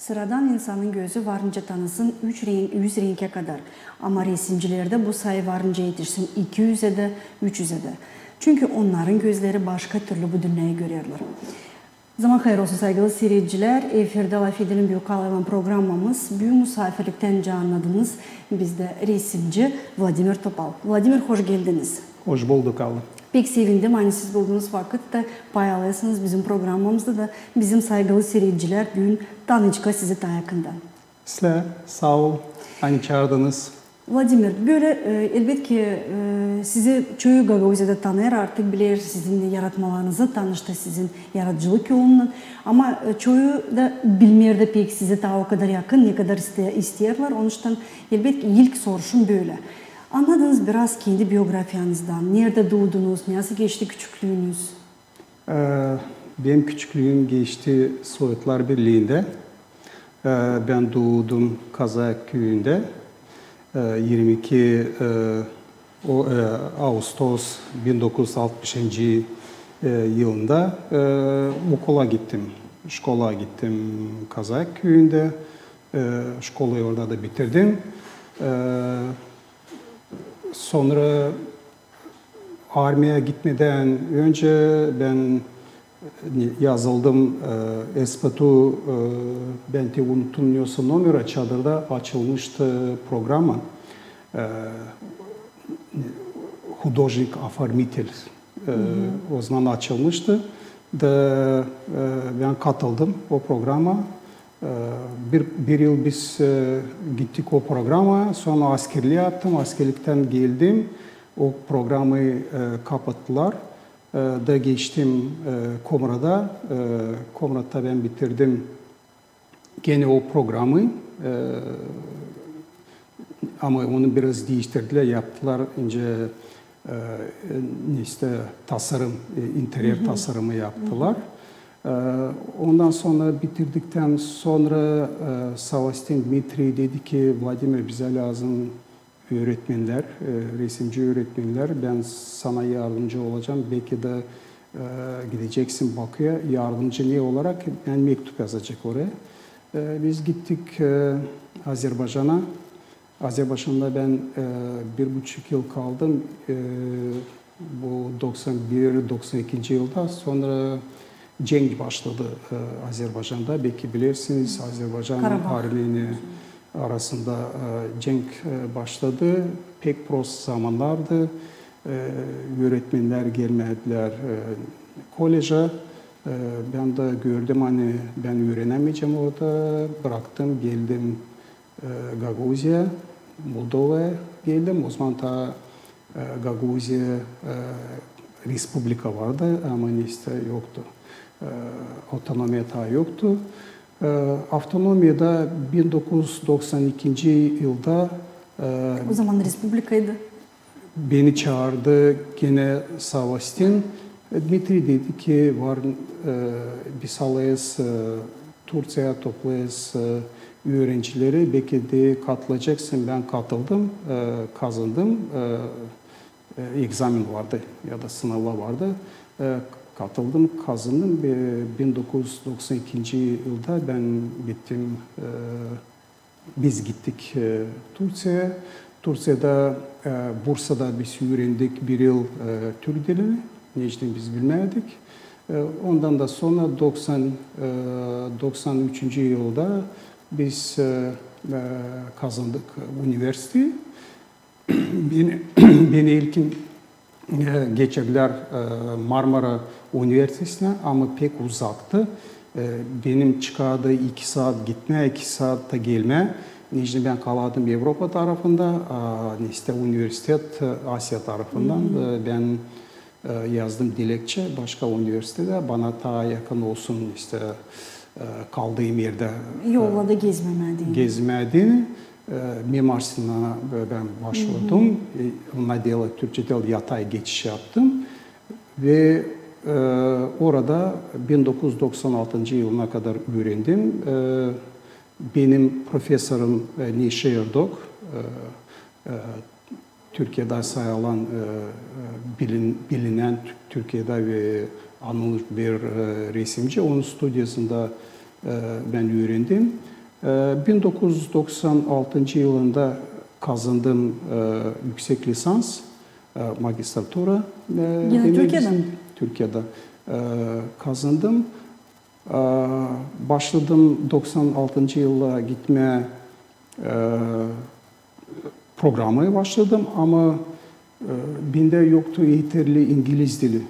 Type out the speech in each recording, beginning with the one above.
Sıradan insanın gözü varınca tanısın 100 renge kadar. Ama resimcilerde bu sayı varınca yetişsin 200'e de 300'e de. Çünkü onların gözleri başka türlü bu dünyayı görüyorlar. Zaman hayır olsun saygılı seyirciler. Efirde Laf Edelim Büyükalay programımız Büyük Misafirlikten canladınız. Biz de resimci Vladimir Topal. Vladimir, hoş geldiniz. Hoş bulduk Allah. Pek sevindim. Hani siz bulduğunuz vakitte paylaşırsınız bizim programımızda da bizim saygılı seyirciler bugün tanıçka sizi daha yakından. Sizler sağ ol. Hani çağırdınız. Vladimir, böyle elbette ki sizi çoğu Gagavuzya'da tanır, artık bilir sizin yaratmalarınızı, tanıştı sizin yaratıcılık yolundan. Ama çoğu da bilmiyor da pek sizi daha o kadar yakın, ne kadar istiyorlar. Onun için elbette ki ilk soruşum böyle. Anladınız biraz kendi biyografiyanızdan, nerede doğdunuz, nasıl geçti küçüklüğünüz? Benim küçüklüğüm geçti Sovyetler Birliği'nde. Ben doğdum Kazak köyünde. 22 Ağustos 1960 yılında okula gittim. Şkola gittim Kazak köyünde. Şkolayı orada da bitirdim. Sonra armaya gitmeden önce ben yazıldım. Espatu benti unutulmuyorsa numara çadırda açılmıştı programı. Hudожник оформитель o zaman açılmıştı. Ben katıldım o programa. Bir yıl biz gittik o programa. Sonra askerliği yaptım. Askerlikten geldim. O programı kapattılar. Da geçtim Komrat'a. Komrat'ta ben bitirdim gene o programı. Ama onu biraz değiştirdiler, yaptılar. İşte tasarım, interior tasarımı yaptılar. Ondan sonra bitirdikten sonra Savastin Dmitri dedi ki Vladimir bize lazım öğretmenler, resimci öğretmenler. Ben sana yardımcı olacağım. Belki de gideceksin Bakü'ye. Yardımcı ne olarak? Ben mektup yazacak oraya. Biz gittik Azerbaycan'a. Azerbaycan'da ben 1,5 yıl kaldım. Bu 91-92 yılda. Sonra cenk başladı Azerbaycan'da. Belki bilirsiniz Azerbaycan Armeni arasında cenk başladı. Pek prost zamanlardı. Öğretmenler gelmediler koleje. Ben de gördüm hani ben öğrenemeyeceğim orada. Bıraktım, geldim Gagavuzya, Moldova'ya geldim. O zaman da Gagavuzya Respublika vardı ama işte yoktu. Otonomiya daha yoktu. Avtonomiyada 1992 yılda o zaman Respublika'ydı. Beni çağırdı gene Savastin. Dmitri dedi ki var biz alayız Türkiye'ye toplayız öğrencileri belki de katılacaksın. Ben katıldım, kazandım. Egzamin vardı ya da sınava vardı. Katıldım, kazandım. 1992 yılda ben gittim. Biz gittik Türkiye'ye. Türkiye'de Bursa'da biz öğrendik bir yıl Türk dilini. Ne için biz bilmedik. Ondan da sonra 93. yılda biz kazandık üniversiteyi. Beni ilkin geçirdiler Marmara Üniversitesi'ne ama pek uzaktı. Benim çıkardığı 2 saat gitme, 2 saat de gelme. İşte ben kaldım Avrupa tarafında, işte üniversite Asya tarafından. Ben yazdım dilekçe başka üniversitede bana daha yakın olsun işte kaldığım yerde. Yolla da gezmemediğini. Mimar Sinan'a ben başvurdum. Ona dili Türkçe dil yatay geçiş yaptım. Ve orada 1996 yılına kadar öğrendim. Benim profesörüm Neşe Erdok, Türkiye'de sayılan bilinen Türkiye'de ve anılır bir resimci. Onun stüdyosunda ben öğrendim. 1996 yılında kazandım yüksek lisans, magistratura. Yine Türkiye'de? Türkiye'de kazandım. Başladım 96. yıla gitmeye programaya başladım ama bende yoktu yeterli İngiliz dili.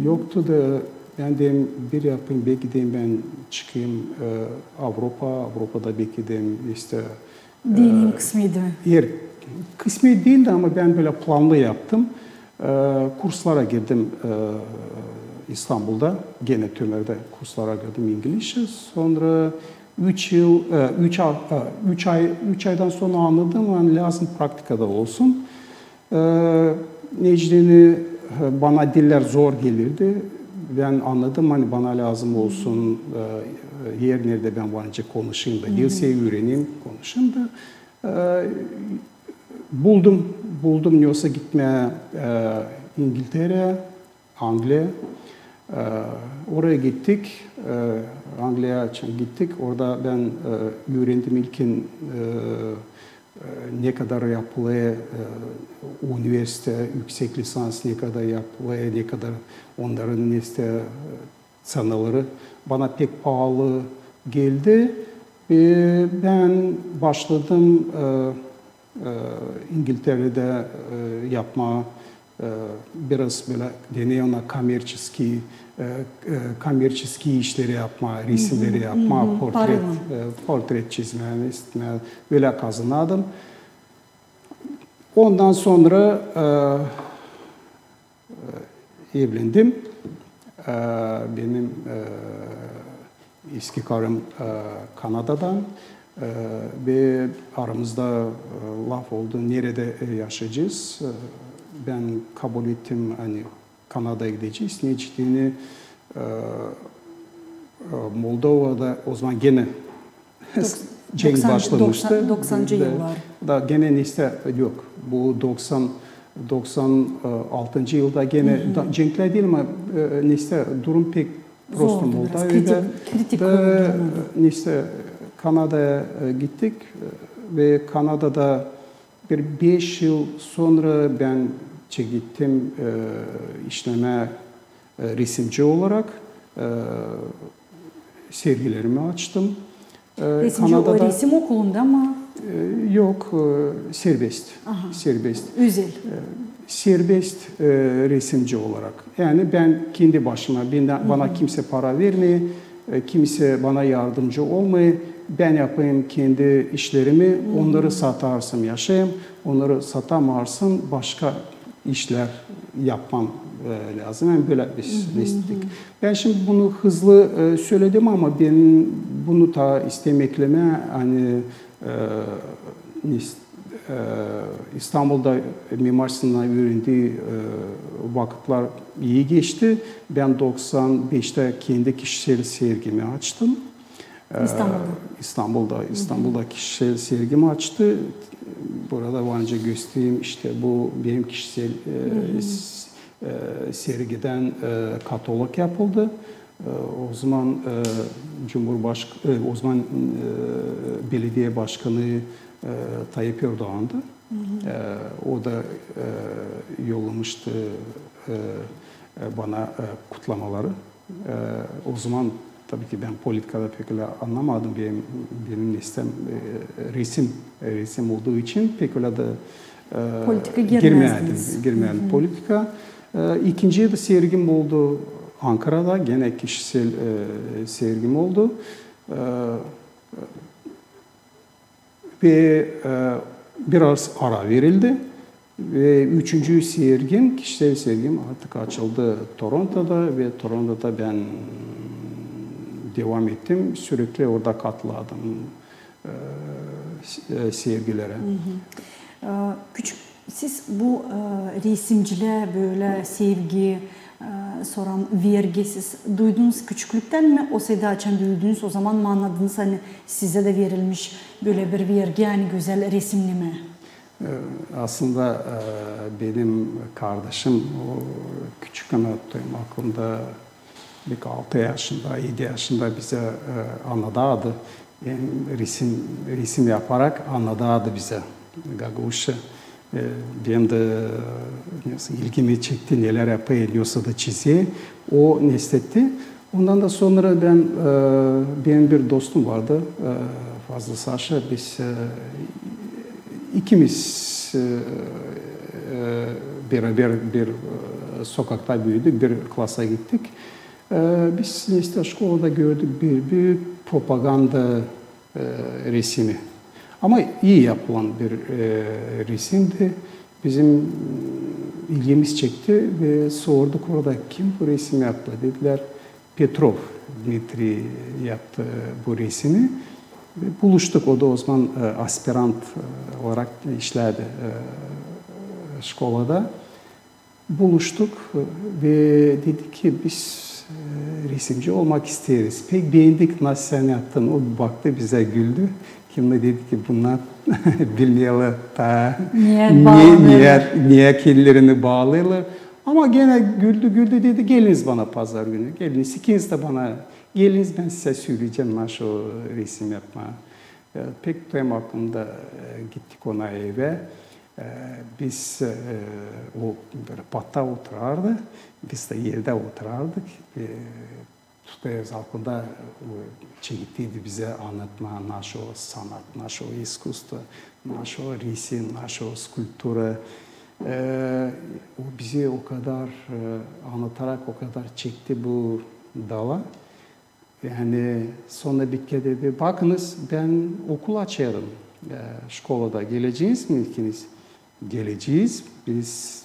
Yoktu da ben de bir yapayım, belki de ben çıkayım Avrupa'da belki de işte Deneyim kısmıydı. yer kısmı değildi ama ben böyle planlı yaptım. Kurslara girdim İstanbul'da, gene Tümer'de kurslara girdim İngilizce. Sonra 3 aydan sonra anladım yani lazım praktikada olsun. Necdet'i bana diller zor gelirdi. Ben anladım hani bana lazım olsun yer nerede ben bence konuşayım da dil öğreneyim konuşayım da buldum yoksa gitmeye İngiltere, Anglia. Oraya gittik. Anglia'ya gittik. Orada ben öğrendim ilkin ne kadar yapılıyor, üniversite, yüksek lisans ne kadar yapılıyor, ne kadar onların işte sanaları bana pek pahalı geldi. Ben başladım İngiltere'de yapma biraz böyle deniyor ona kommerçiski işleri yapma, resimleri yapma, portret çizme, böyle kazandım. Ondan sonra evlendim. Benim eski karım Kanada'dan ve aramızda laf oldu nerede yaşayacağız. Ben kabul ettim hani Kanada'ya gideceğiz. Necdet'ini Moldova'da o zaman gene cenk başlamıştı. 90'cı yıllar. Da gene işte yok. Bu 96. yılda gene cenkler değil ama işte durum pek prostum oldu. Kritik oldu. İşte Kanada'ya gittik ve Kanada'da bir 5 yıl sonra ben gittim işleme resimci olarak sergilerimi açtım. Resimci Kanada'da, o resim okulunda mı? Yok, serbest. Serbest. Özel. Serbest resimci olarak. Yani ben kendi başıma, bana kimse para vermiyor, kimse bana yardımcı olmuyor. Ben yapayım kendi işlerimi, onları satarsın yaşayayım, onları satamazsın başka işler yapmam lazım. Yani böyle bir istedik. Ben şimdi bunu hızlı söyledim ama ben bunu da istemekleme hani İstanbul'da Mimar Sinan'ı öğrendiği vakitler iyi geçti. Ben 95'te kendi kişisel sergimi açtım. İstanbul'da kişisel sergimi açtı. Burada önce göstereyim işte bu benim kişisel sergiden katalog yapıldı. O zaman o zaman belediye başkanı Tayyip Erdoğan'dı. O da yollamıştı bana kutlamaları. O zaman tabii ki ben politikada pek öyle anlamadım. Benim listem resim olduğu için pek öyle de politika girmedim politika. İkinci de sergim oldu Ankara'da. Gene kişisel sergim oldu. Ve biraz ara verildi. Ve üçüncü sergim, kişisel sergim artık açıldı Toronto'da ve Toronto'da ben devam ettim. Sürekli orada katıldım sergilere. Siz bu resimciliğe böyle sevgi, soran vergi siz duydunuz küçüklükten mi? O sayıda açan büyüdünüz o zaman mı anladınız hani size de verilmiş böyle bir vergi yani güzel resimli mi? Aslında benim kardeşim o küçükken aklımda 6 yaşında, 7 yaşında bize anlatırdı. resim yaparak anlatıyordu bize Gagavuş'a. Benim de ilgimi çekti, neler yapıyorsa da çiziyor. O nesnetti. Ondan da sonra benim bir dostum vardı, Fazıl Saşa. Biz ikimiz beraber bir sokakta büyüdük, bir klasa gittik. Biz işte şkolada gördük bir büyük propaganda resmi. Ama iyi yapılan bir resimdi. Bizim ilgimiz çekti ve sorduk orada kim bu resmi yaptı dediler. Petrov Dmitri yaptı bu resmi. Ve buluştuk. O da o zaman aspirant olarak işlerdi şkolada. Buluştuk ve dedik ki biz resimci olmak isteriz. Pek beğendik nasıl sen yaptın. O baktı bize güldü. Kimle dedi ki bunlar bilmeyeli ta niye kendilerini bağlıyorlar. Ama gene güldü dedi geliniz bana pazar günü. Geliniz ikiniz de bana geliniz ben size söyleyeceğim nasıl resim yapma. Pek tutam aklımda gittik ona eve. Biz o patta oturardı. Biz de yerde oturardık. Tutayız hakkında çekittiydi bize anlatma, nasıl sanat, nasıl iskustvo, nasıl resim, nasıl skulptura. O bizi o kadar anlatarak o kadar çekti bu dala. Yani sonra bir kere dedi, bakınız ben okul açarım. Şkolada geleceğiz mi ikiniz? Geleceğiz. Biz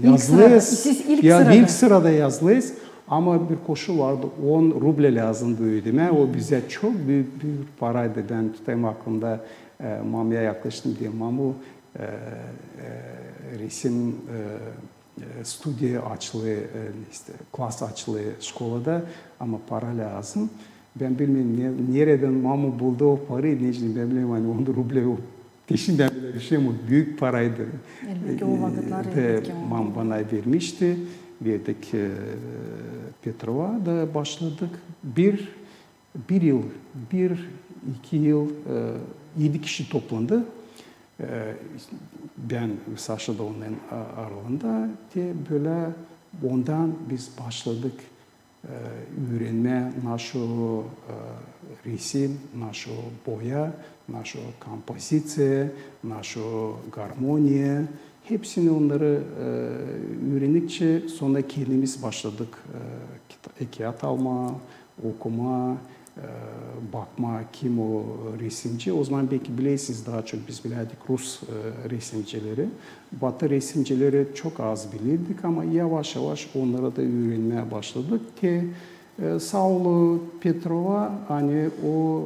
yazlıyız. Siz ilk sırada yazlıyız. Ama bir koşu vardı. 10 ruble lazımdı ödeme. O bize çok büyük paraydı. Ben tutayım aklımda Mamu'ya yaklaştım diye. Mamu resim stüdyo açılı, işte klas açılı şkolada ama para lazım. Ben bilmiyorum nereden Mamu buldu o parayı. Ben bilmiyorum hani 10 ruble o peşinden bile bir şey mi? Büyük paraydı. Elbette o vakitler elbette. Mam bana vermişti. Verdik Petrov'a da başladık. Bir yıl, 2 yıl 7 kişi toplandı. Ben Saşa da onun aralığında böyle ondan biz başladık öğrenme nasıl resim, nasıl boya, nasıl kompozisyon, nasıl harmoniye. Hepsini onları öğrendikçe sonra kendimiz başladık. Kağıt alma, okuma, bakma kim o resimci. O zaman belki bilirsiniz daha çok biz bilirdik Rus resimcileri. Batı resimcileri çok az bilirdik ama yavaş yavaş onlara da öğrenmeye başladık ki sağ ol Petrov'a hani o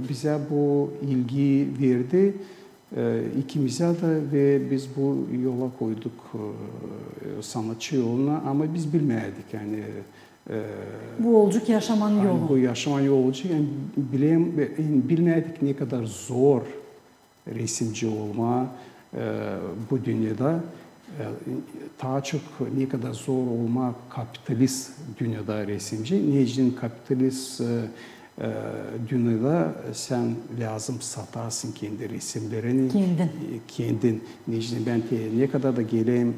bize bu ilgi verdi. İkimize de ve biz bu yola koyduk sanatçı yoluna ama biz bilmedik yani bu olacak yaşaman yolu. Bu yaşaman yolu olacak yani bilmedik ne kadar zor resimci olma bu dünyada daha çok ne kadar zor olma kapitalist dünyada resimci. Niçin kapitalist dünyada sen lazım satarsın kendi resimlerini. Kendin. Ben ne kadar da geleyim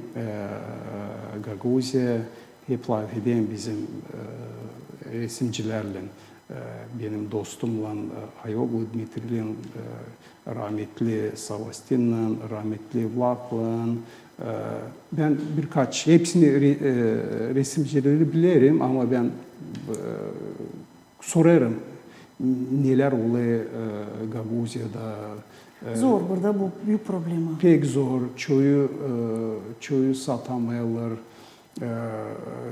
Gagauzya hep laf edeyim bizim resimcilerle. Benim dostumla Ayoglu Dmitri'yle, rahmetli Savastin'le, rahmetli Vlak'la. Ben hepsini resimcileri bilirim ama ben sorarım neler oluyor Gagauzya'da. Zor burada bu büyük problem. Pek zor. Çoğu satamıyorlar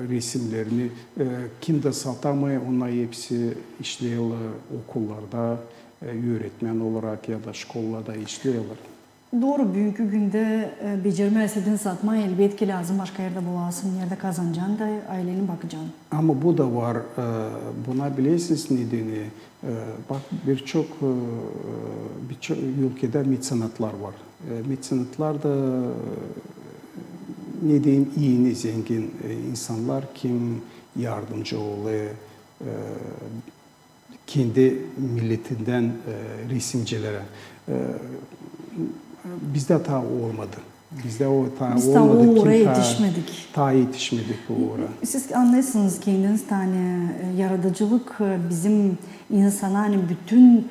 resimlerini. Kim de satamıyor onlar hepsi işliyorlar okullarda öğretmen olarak ya da şkollarda işliyorlar. Doğru, bugünkü günde becermezsen satma elbet ki lazım. Başka yerde bulasın, yerde kazanacaksın da aileni bakacaksın. Ama bu da var. Buna bilirsiniz nedeni. Bak birçok ülkede mecenatlar var. Mecenatlar da ne diyeyim iyi, zengin insanlar kim yardımcı oluyor. kendi milletinden resimcilere. Bizde ta olmadı. Bizde o ta Biz olmadı. Biz oraya yetişmedik. Ta yetişmedik bu oraya. Siz anlıyorsunuz kendiniz tane yaratıcılık bizim insana hani bütün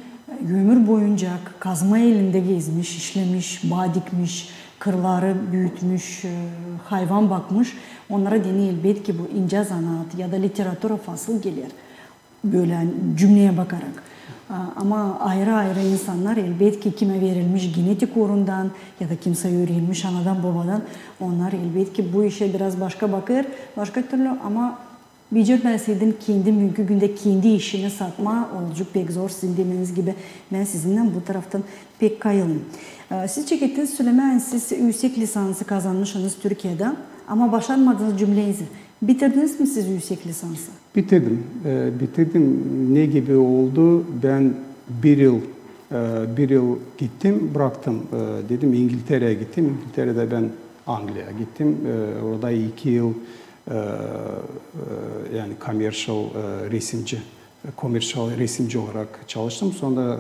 ömür boyunca kazma elinde gezmiş, işlemiş, bağ dikmiş, kırları büyütmüş, hayvan bakmış. Onlara deni elbet ki bu ince zanaat ya da literatura fasıl gelir. Böyle cümleye bakarak. Ama ayrı ayrı insanlar elbet ki kime verilmiş genetik uğrundan ya da kimse öğrenmiş anadan babadan onlar elbet ki bu işe biraz başka bakır, başka türlü ama becermeseydin kendi mümkün günde kendi işini satma olacak pek zor sizin demeniz gibi ben sizinden bu taraftan pek kayılım. Siz çekettiniz söylemeyin siz yüksek lisansı kazanmışsınız Türkiye'de ama başarmadığınız cümlenizi bitirdiniz mi siz yüksek lisansı? Bitirdim. Bitirdim. Ne gibi oldu? Ben bir yıl gittim, bıraktım. Dedim İngiltere'ye gittim. İngiltere'de ben Anglia'ya gittim. Orada 2 yıl yani commercial resimci olarak çalıştım. Sonra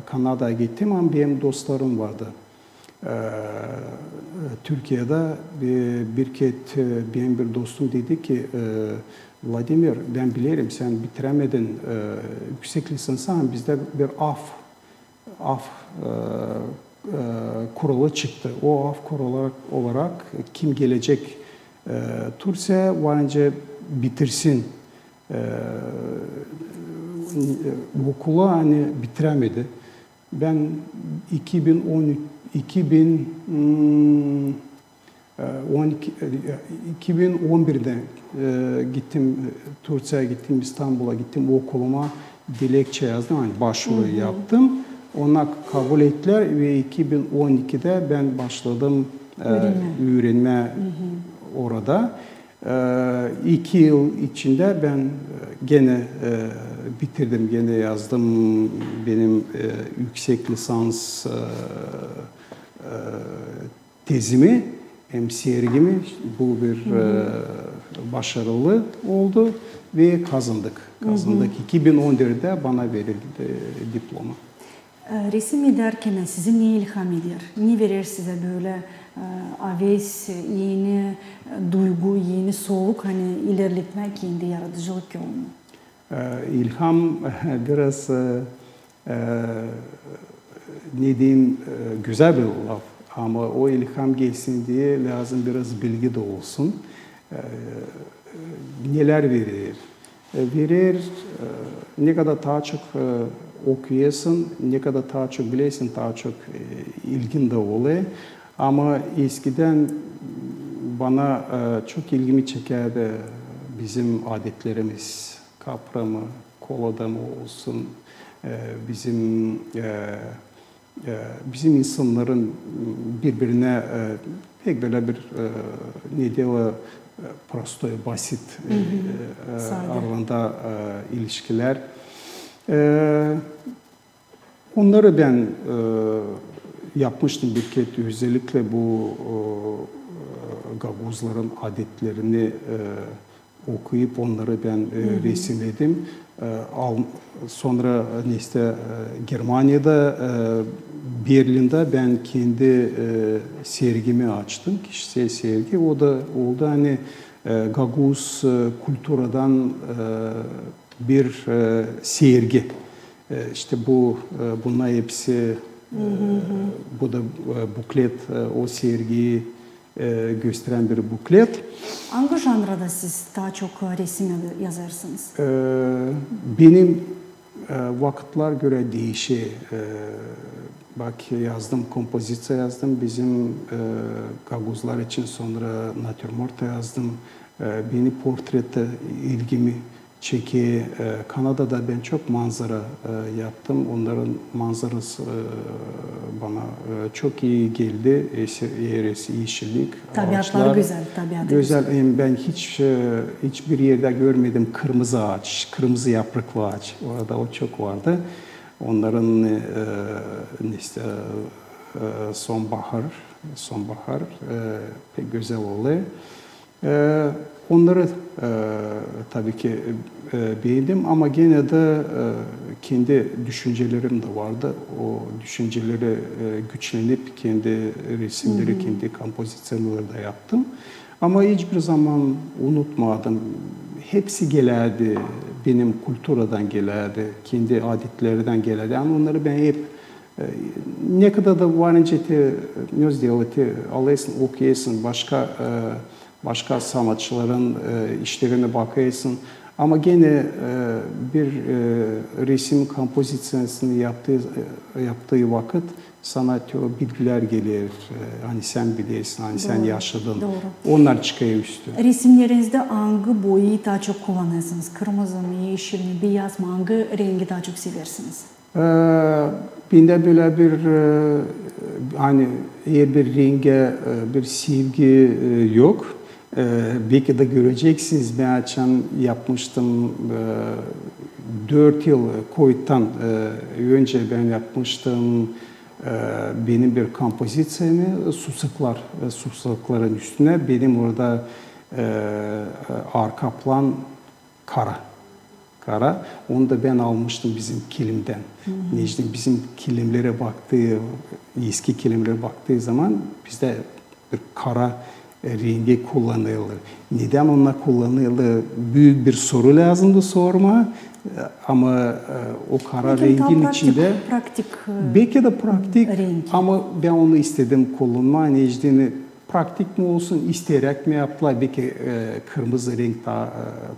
Kanada'ya gittim ama benim dostlarım vardı. Türkiye'de benim bir dostum dedi ki Vladimir ben bilirim sen bitiremedin yüksek lisansı ama bizde bir af kurulu çıktı. O af kurulu olarak kim gelecek Türkiye'ye varınca bitirsin okulu hani bitiremedi. Ben 2011'de gittim Türkiye'ye gittim İstanbul'a gittim okuluma dilekçe yazdım hani başvuru yaptım. Ona kabul ettiler ve 2012'de ben başladım öğrenme orada. 2 yıl içinde ben gene bitirdim, gene yazdım benim yüksek lisans tezimi, hem sergimi. Bu bir başarılı oldu ve kazandık. 2014'de bana verildi diploma. Resim ederken sizi ne ilham eder? Ne verir size böyle aves, yeni duygu, yeni soluk hani ilerletmek kendi yaratıcılık yolunu? İlham biraz ne diyeyim güzel bir laf ama o ilham gelsin diye lazım biraz bilgi de olsun. Neler verir? Verir ne kadar daha çok okuyasın, ne kadar daha çok bilesin, daha çok ilgin de oluyor. Ama eskiden bana çok ilgimi çekerdi bizim adetlerimiz, kapra mı, kolada mı olsun, bizim insanların birbirine pek böyle bir ne diyor prosto, basit aralarında ilişkiler. Onları ben yapmıştım bir kez özellikle bu Gaguzların adetlerini okuyup onları ben resimledim. Sonra işte Germanya'da Berlin'de ben kendi sergimi açtım. Kişisel sergi. O da oldu hani Gaguz kültürden bir sergi. İşte bunlar hepsi bu da buklet o sergiyi gösteren bir buklet. Hangi janrada siz daha çok resim yazarsınız? Benim vakitler göre değişiyor. Bak yazdım, kompozisyon yazdım. Bizim Gaguzlar için sonra natürmort yazdım. Beni portrete ilgimi çekiyor. Kanada'da ben çok manzara yaptım. Onların manzarası bana çok iyi geldi. Yeşillik, tabiatlar ağaçlar. Güzel, tabiatı güzel. Ben hiçbir yerde görmedim kırmızı ağaç, kırmızı yapraklı ağaç. Orada o çok vardı. Onların işte sonbahar pek güzel oluyor. Onları tabii ki beğendim ama gene de kendi düşüncelerim de vardı. O düşünceleri güçlenip kendi resimleri, kendi kompozisyonları da yaptım. Ama hiçbir zaman unutmadım. Hepsi geldi, benim kültürden geldi, kendi adetlerden geldi. Yani onları ben hep ne kadar da varınca ne сделать, alırsın, okuyorsun, başka sanatçıların işlerine bakıyorsun. Ama gene bir resim kompozisyonunu yaptığı vakit sana o bilgiler gelir. Hani sen biliyorsun, hani sen yaşadın. Doğru. Onlar çıkıyor üstü. Resimlerinizde hangi boyu daha çok kullanırsınız? Kırmızı mı, yeşil mi, beyaz mı? Hangi rengi daha çok seversiniz? Bende böyle bir hani eğer bir renge bir sevgi yok. Belki de göreceksiniz. Ben açan yapmıştım 4 yıl Covid'den önce ben yapmıştım benim bir kompozisyonu susakların üstüne benim orada arka plan kara. Onu da ben almıştım bizim kilimden. Necdet'in bizim kilimlere baktığı, eski kilimlere baktığı zaman bizde bir kara rengi kullanılır. Neden onlar kullanılır? Büyük bir soru lazımdı sorma. Ama o kara rengin içinde pratik belki de pratik renk. ama ben onu istedim kullanma. Necdet'in pratik mi olsun, isteyerek mi yaptılar? Belki kırmızı renk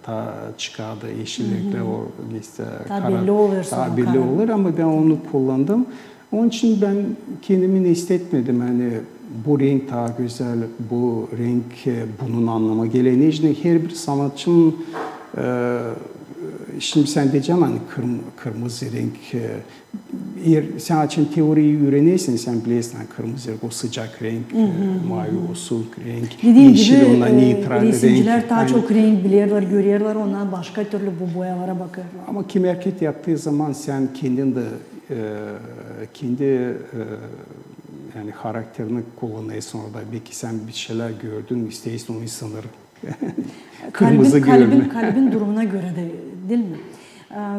daha çıkardı, yeşil renkle o işte belli olur daha belli olur ama ben onu kullandım. Onun için ben kendimi hissetmedim. Hani bu renk daha güzel, bu renk bunun anlama gelen. Necdet'in her bir sanatçının şimdi sen diyeceğim hani kırmızı renk eğer sen için teoriyi öğrenirsin sen bilirsin kırmızı renk o sıcak renk, mavi o soğuk renk, yeşil ona neytral renk. Resimciler daha çok renk biliyorlar, görüyorlar ondan başka türlü bu boyalara bakıyorlar. Ama kim hareket yaptığı zaman sen kendin de kendi yani karakterini kullanıyorsun orada. Belki sen bir şeyler gördün, isteyorsun o insanları. Kalbin durumuna göre de değil mi?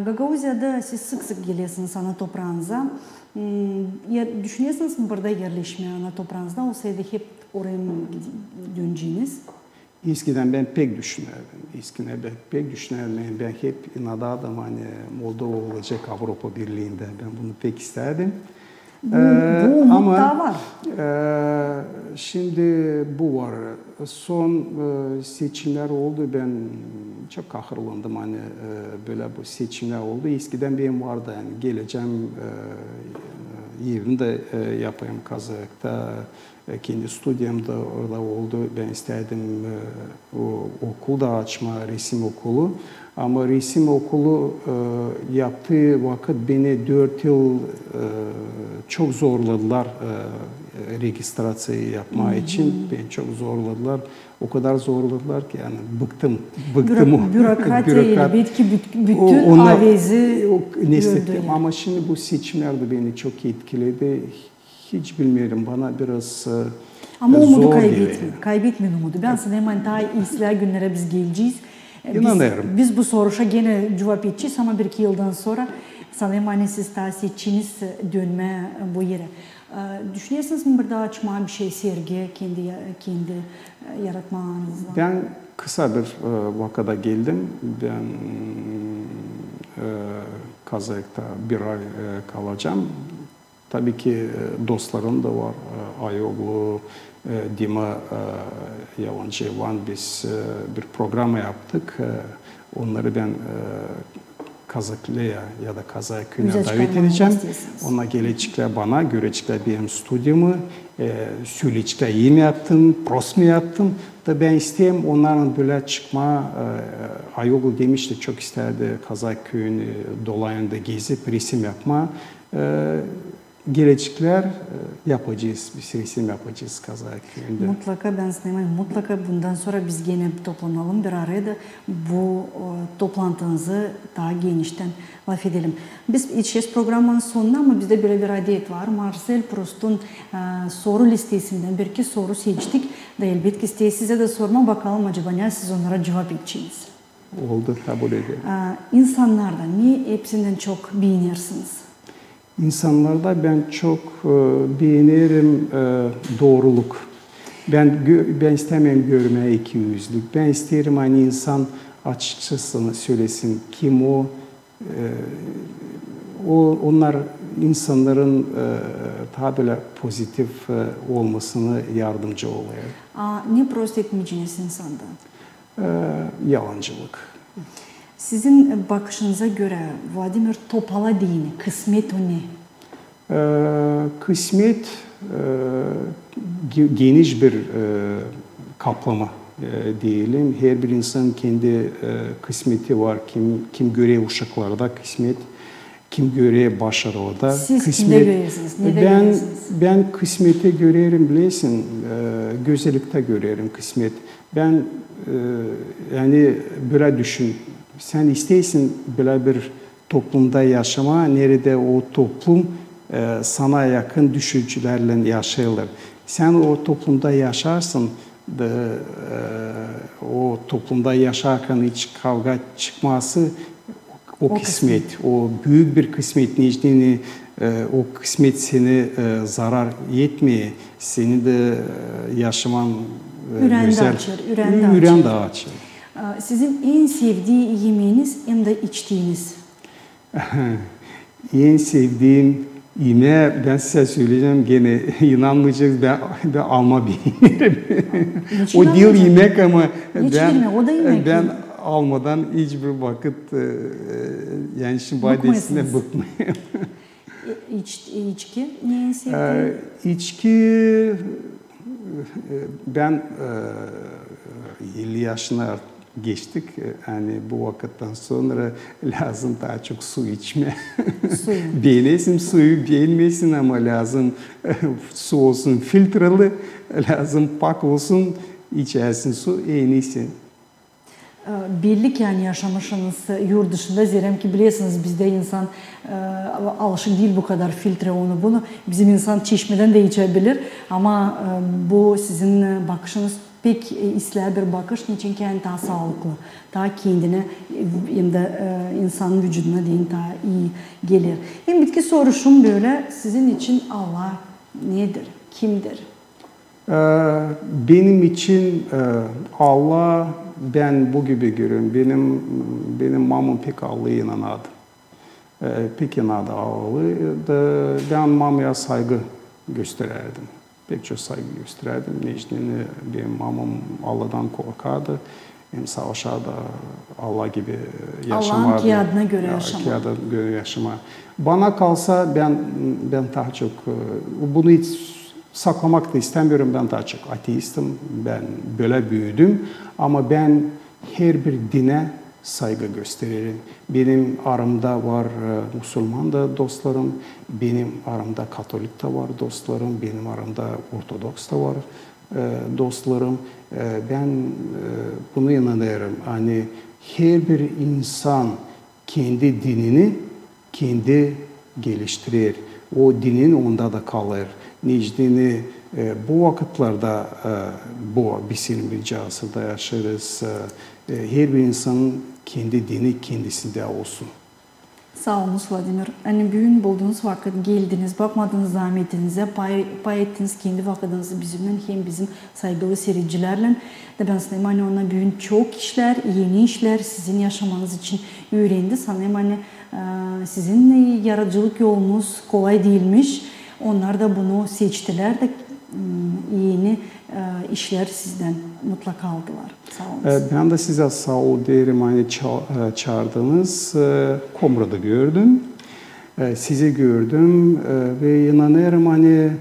Gagauzya'da siz sık sık geliyorsunuz ana toprağınıza. Düşünüyorsunuz mu burada yerleşmeye ana toprağınızda? Olsaydı hep oraya mı döneceğiniz? Eskiden ben pek düşünerdim. Ben hep inanırdım hani Moldova olacak Avrupa Birliği'nde. Ben bunu pek isterdim. Bu umut da var. Şimdi bu var. Son seçimler oldu. Ben çok kahırlandım hani böyle bu seçimler oldu. Eskiden benim vardı yani geleceğim yerinde yapayım Kazak'ta. Kendi stüdyomda orada oldu. Ben istedim o okulda açma resim okulu. Ama resim okulu yaptığı vakit beni 4 yıl çok zorladılar registrasyon yapma için. Beni çok zorladılar. O kadar zorladılar ki yani bıktım. Bürokratiyle bütün avezi gördü. Ama şimdi bu seçimler de beni çok etkiledi. Hiç bilmiyorum bana biraz ama umudu kaybetmeyin umudu. Ben sana hemen daha iyisiler günlere biz geleceğiz. Biz bu soruşa gene cevap edeceğiz ama 1-2 yıldan sonra sana emanet siz tavsiye edeceğiniz dönme bu yere. Düşünüyorsunuz mu burada açma bir şey sergi kendi yaratmanızla? Ben kısa bir vakada geldim. Ben Kazak'ta 1 ay kalacağım. Tabii ki dostlarım da var. Ayoglu, Dima Yavancıvan biz bir program yaptık. Onları ben Kazaklı'ya ya da Kazak köyüne davet edeceğim. Onlar gelecekler bana, görecekler benim stüdyomu. Söyleyecekler iyi mi yaptım, pros mu yaptım. Da ben isteyeyim onların böyle çıkma. Ayoglu demişti çok isterdi Kazak köyünü dolayında gezip resim yapma. gelecekler yapacağız, bir resim yapacağız Kazak köyünde. Mutlaka ben size mutlaka bundan sonra biz gene toplanalım bir araya da bu toplantınızı daha genişten laf edelim. Biz içeceğiz programın sonuna ama bizde böyle bir adet var. Marcel Proust'un soru listesinden bir iki soru seçtik. Da elbette ki size de sorma bakalım acaba ne siz onlara cevap edeceğiniz. Oldu, kabul ederim. İnsanlardan ne hepsinden çok beğenirsiniz? İnsanlarda ben çok beğenirim doğruluk. Ben istemem görmeye ikiyüzlük. Ben isterim hani insan açıkçası söylesin kim o. Onlar insanların daha böyle pozitif olmasına yardımcı oluyor. Ne prost etmeyeceğiniz insandan? Yalancılık. Sizin bakışınıza göre Vladimir Topal'a dini, kısmet o ne? Kısmet geniş bir kaplama diyelim. Her bir insanın kendi kısmeti var. Kim göre uşaklarda kısmet, kim göre başarıda. Siz kısmet, kimde görüyorsunuz? Ben kısmeti görerim bilirsin. Güzellikte görerim kısmet. Ben yani böyle düşün. Sen istersin böyle bir toplumda yaşama, nerede o toplum sana yakın düşüncelerle yaşayılır. Sen o toplumda yaşarsın, o toplumda yaşarken hiç kavga çıkması o kısmet, o büyük bir kısmet necdini, o kısmet seni zarar etmeye, seni de yaşaman güzel. Üren de açır. Sizin en sevdiği yemeğiniz hem de içtiğiniz? En sevdiğim yemeği ben size söyleyeceğim gene inanmayacaksınız ben alma beğenirim. O değil yemek ama ben almadan hiçbir vakit yani şimdi badesine bıkmayayım. İçki ne en sevdiğin? İçki ben 50 yaşına geçtik. Yani bu vakitten sonra lazım daha çok su içme. Beğenesin suyu, beğenmesin ama lazım su olsun filtreli, lazım pak olsun, içersin su, en iyisi. Belli ki yani yaşamışsınız yurt dışında zirem ki biliyorsunuz bizde insan alışık değil bu kadar filtre onu bunu. Bizim insan çeşmeden de içebilir ama bu sizin bakışınız pek isler bir bakış. Niçin ki yani daha sağlıklı, daha kendine hem de insanın vücuduna deyin daha iyi gelir. Hem bitki soruşum böyle sizin için Allah nedir, kimdir? Benim için Allah ben bu gibi görüyorum. Benim mamam pek Allah'a inanadı. Pek inanadı Allah'a. Ben mamaya saygı gösterirdim. Pek çok saygı gösterirdim. Necdini benim mamam Allah'dan korkardı. Hem savaşardı Allah gibi yaşamardı. Allah'ın kıyadına göre yaşama. Kıyadına göre yaşama. Bana kalsa ben daha çok bunu hiç saklamak da istemiyorum. Ben daha çok ateistim. Ben böyle büyüdüm. Ama ben her bir dine saygı gösteririm. Benim aramda var Müslüman da dostlarım. Benim aramda Katolik da var dostlarım. Benim aramda Ortodoks da var dostlarım. Ben bunu inanıyorum. Hani her bir insan kendi dinini kendi geliştirir. O dinin onda da kalır. Necdini bu vakitlerde bu 21. asırda yaşarız. Her bir insanın kendi dini kendisinde olsun. Sağ olun Vladimir. Yani bugün bulduğunuz vakit geldiniz, bakmadığınız zahmetinize, pay ettiniz kendi vakitinizi bizimle hem bizim saygılı seyircilerle. Ben sanırım hani ona bugün çok işler, yeni işler sizin yaşamanız için öğrendi. Sanırım hani sizin yaratıcılık yolunuz kolay değilmiş. Onlar da bunu seçtiler de yeni işler sizden mutlaka aldılar. Sağ olun. Ben de size sağ ol derim. Hani çağırdınız. Komra'da gördüm. Sizi gördüm ve inanıyorum hani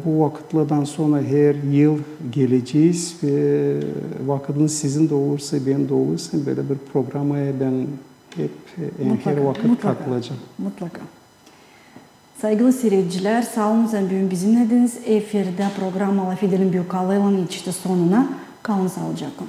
bu vakitlerden sonra her yıl geleceğiz ve vakitiniz sizin de olursa benim de olursa böyle bir programa ben hep her vakit katılacağım. Mutlaka. Saygılı seyirciler, sağ olun bugün bizimlediniz. Efirde programı Fidel'in Büyükalıyla yetişti sonuna. Kalın sağlıcakla.